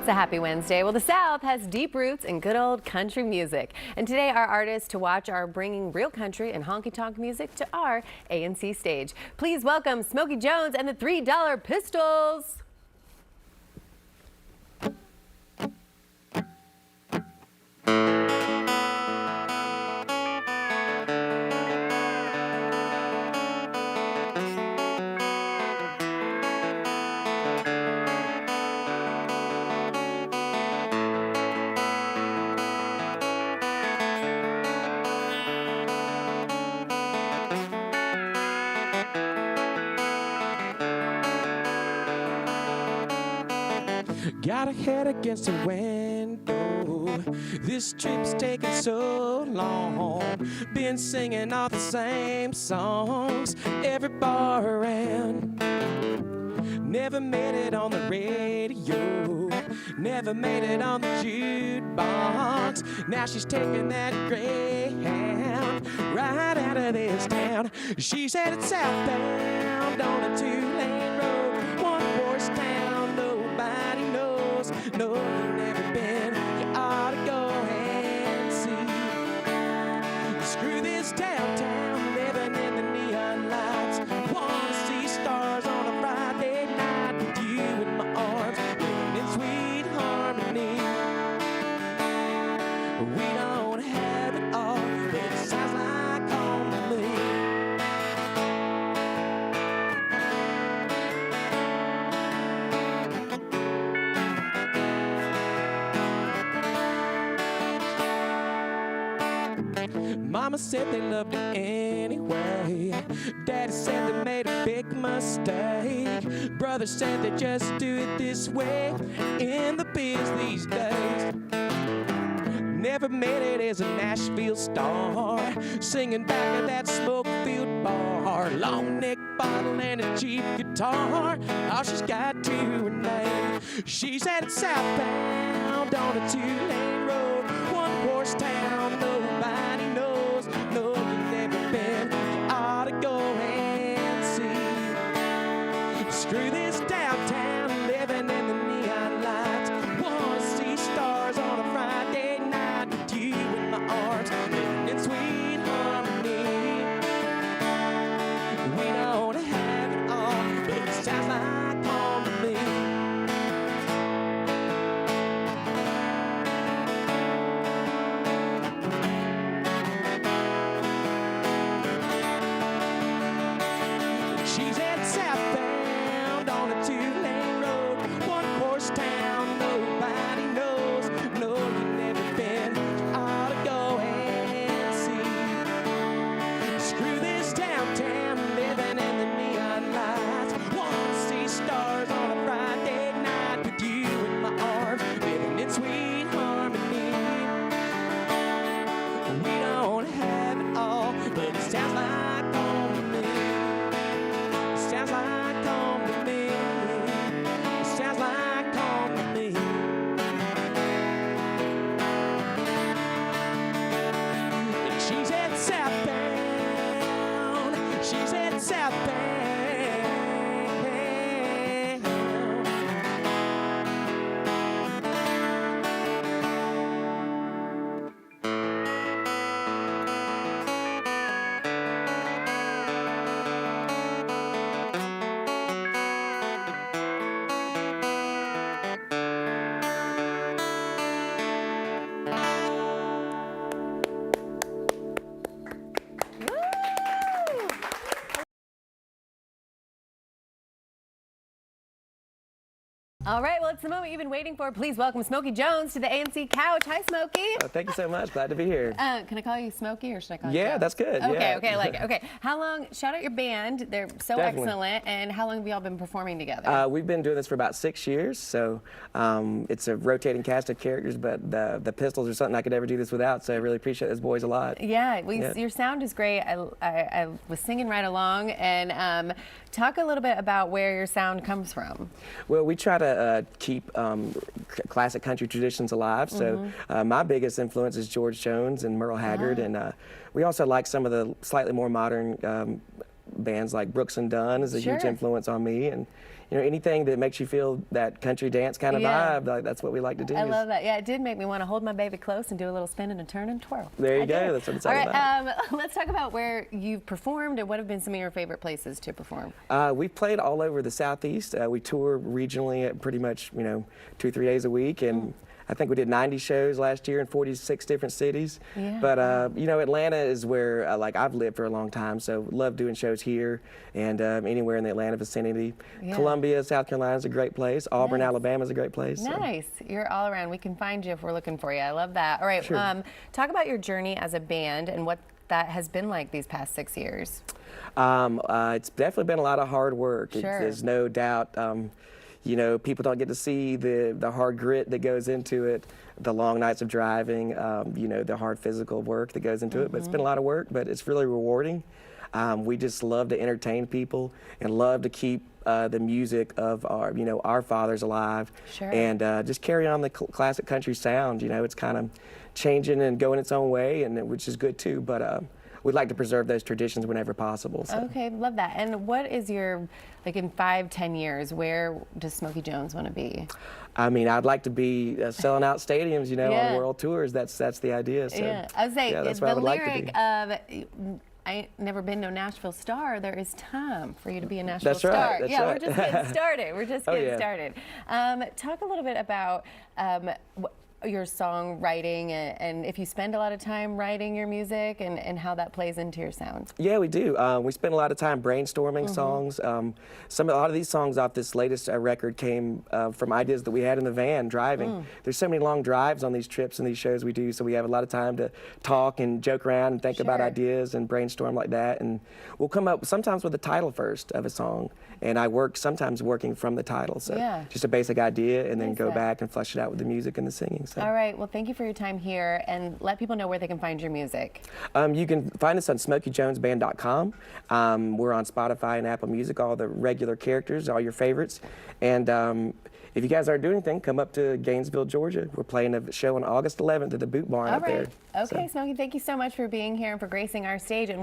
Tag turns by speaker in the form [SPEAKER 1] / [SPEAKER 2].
[SPEAKER 1] It's a happy Wednesday. Well, the South has deep roots in good old country music. And today our artists to watch are bringing real country and honky-tonk music to our ANC stage. Please welcome Smokey Jones and the $3 Pistols.
[SPEAKER 2] Got a head against the window. This trip's taking so long. Been singing all the same songs every bar around. Never made it on the radio. Never made it on the jukebox. Now she's taking that Greyhound right out of this town. She's headed southbound on a two-lane road. One-horse town, nobody knows. No, you've never been. You ought to go and see. Screw this downtown, living in the neon lights. Wanna see stars on a Friday night with you in my arms, living in sweet harmony. We don't have it all, but it sounds like home to me. Mama said they loved it anyway. Daddy said they made a big mistake. Brother said they just do it this way in the biz these days. Never made it as a Nashville star, singing back at that smoke-filled bar. Long neck bottle and a cheap guitar, all she's got to her name. She's headed southbound on a two-lane road. One-horse town, nobody knows. No, you've never been. You ought to go and see. Screw this downtown, living in the neon lights. Wanna see stars on a Friday night with you in my arms, living in sweet harmony. We don't have it all, but it sounds like home to me. She's headed southbound on a two-lane road. One-horse town, nobody knows. No, you've never been. You ought to go and see. Screw this downtown, living in the neon lights. Wanna see stars on a Friday night with you in my arms, living in sweet harmony. We don't have it all, but it sounds like home to me. Sounds like home to me. Sounds like home to me. She's headed southbound. She's headed southbound.
[SPEAKER 1] All right, well, it's the moment you've been waiting for. Please welcome Smokey Jones to the ANC couch. Hi, Smokey.
[SPEAKER 2] Thank you so much. Glad to be here.
[SPEAKER 1] Can I call you Smokey or should I call you
[SPEAKER 2] Yeah,
[SPEAKER 1] Jones?
[SPEAKER 2] that's good.
[SPEAKER 1] Okay,
[SPEAKER 2] Yeah.
[SPEAKER 1] okay, I like it. Okay, how long, shout out your band. They're so
[SPEAKER 2] Definitely.
[SPEAKER 1] excellent. And how long have y'all been performing together?
[SPEAKER 2] We've been doing this for about 6 years, so it's a rotating cast of characters, but the Pistols are something I could never do this without, so I really appreciate those boys a lot.
[SPEAKER 1] Yeah,
[SPEAKER 2] Yeah.
[SPEAKER 1] your sound is great. I was singing right along. And talk a little bit about where your sound comes from.
[SPEAKER 2] Well, we try to keep classic country traditions alive. So my biggest influence is George Jones and Merle Haggard, and we also like some of the slightly more modern bands like Brooks and Dunn is a huge influence on me, and you know, anything that makes you feel that country dance kind of
[SPEAKER 1] Yeah.
[SPEAKER 2] vibe, like, that's what we like to do.
[SPEAKER 1] I love that. Yeah, it did make me want to hold my baby close and do a little spin and a turn and twirl.
[SPEAKER 2] There you
[SPEAKER 1] I
[SPEAKER 2] go.
[SPEAKER 1] did.
[SPEAKER 2] That's what it's all about.
[SPEAKER 1] Let's talk about where you've performed and what have been some of your favorite places to perform.
[SPEAKER 2] We've played all over the Southeast. We tour regionally at pretty much, you know, 2-3 days a week, and I think we did 90 shows last year in 46 different cities.
[SPEAKER 1] Yeah.
[SPEAKER 2] But you know, Atlanta is where like I've lived for a long time, so love doing shows here and anywhere in the Atlanta vicinity.
[SPEAKER 1] Yeah.
[SPEAKER 2] Columbia, South Carolina is a great place. Auburn,
[SPEAKER 1] Nice.
[SPEAKER 2] Alabama is a great place. So.
[SPEAKER 1] Nice. You're all around. We can find you if we're looking for you. I love that. All right.
[SPEAKER 2] Sure.
[SPEAKER 1] Talk about your journey as a band and what that has been like these past 6 years.
[SPEAKER 2] It's definitely been a lot of hard work.
[SPEAKER 1] Sure.
[SPEAKER 2] There's no doubt. You know, people don't get to see the hard grit that goes into it, the long nights of driving, you know, the hard physical work that goes into it. But it's been a lot of work, but it's really rewarding. We just love to entertain people and love to keep the music of our, you know, our fathers alive.
[SPEAKER 1] Sure.
[SPEAKER 2] And just carry on the classic country sound. You know, it's kind of changing and going its own way, and which is good too. But we'd like to preserve those traditions whenever possible. So.
[SPEAKER 1] Okay, love that. And what is your, like in 5-10 years, where does Smokey Jones want to be?
[SPEAKER 2] I mean, I'd like to be selling out stadiums, you know,
[SPEAKER 1] Yeah.
[SPEAKER 2] on world tours. That's the idea. So,
[SPEAKER 1] Yeah, I would say
[SPEAKER 2] yeah, that's what I
[SPEAKER 1] the
[SPEAKER 2] would like to
[SPEAKER 1] lyric
[SPEAKER 2] be.
[SPEAKER 1] of I ain't never been no Nashville star. There is time for you to be a Nashville
[SPEAKER 2] That's
[SPEAKER 1] star.
[SPEAKER 2] right, that's
[SPEAKER 1] yeah,
[SPEAKER 2] right.
[SPEAKER 1] we're just getting started. We're just
[SPEAKER 2] Oh,
[SPEAKER 1] getting
[SPEAKER 2] yeah.
[SPEAKER 1] started. Talk a little bit about your songwriting and if you spend a lot of time writing your music and how that plays into your sound.
[SPEAKER 2] Yeah, we do. We spend a lot of time brainstorming songs. A lot of these songs off this latest record came from ideas that we had in the van driving. There's so many long drives on these trips and these shows we do, so we have a lot of time to talk and joke around and think about
[SPEAKER 1] Sure.
[SPEAKER 2] ideas and brainstorm like that. And we'll come up sometimes with a title first of a song, and I work sometimes working from the title. So
[SPEAKER 1] Yeah.
[SPEAKER 2] just a basic idea, and then
[SPEAKER 1] Nice
[SPEAKER 2] go
[SPEAKER 1] that.
[SPEAKER 2] back and flesh it out with the music and the singing. So.
[SPEAKER 1] All right. Well, thank you for your time here, and let people know where they can find your music.
[SPEAKER 2] You can find us on SmokeyJonesBand.com. We're on Spotify and Apple Music, all the regular characters, all your favorites. And if you guys aren't doing anything, come up to Gainesville, Georgia. We're playing a show on August 11th at the Boot Barn
[SPEAKER 1] All
[SPEAKER 2] up
[SPEAKER 1] right.
[SPEAKER 2] there.
[SPEAKER 1] Okay, Smokey, thank you so much for being here and for gracing our stage. And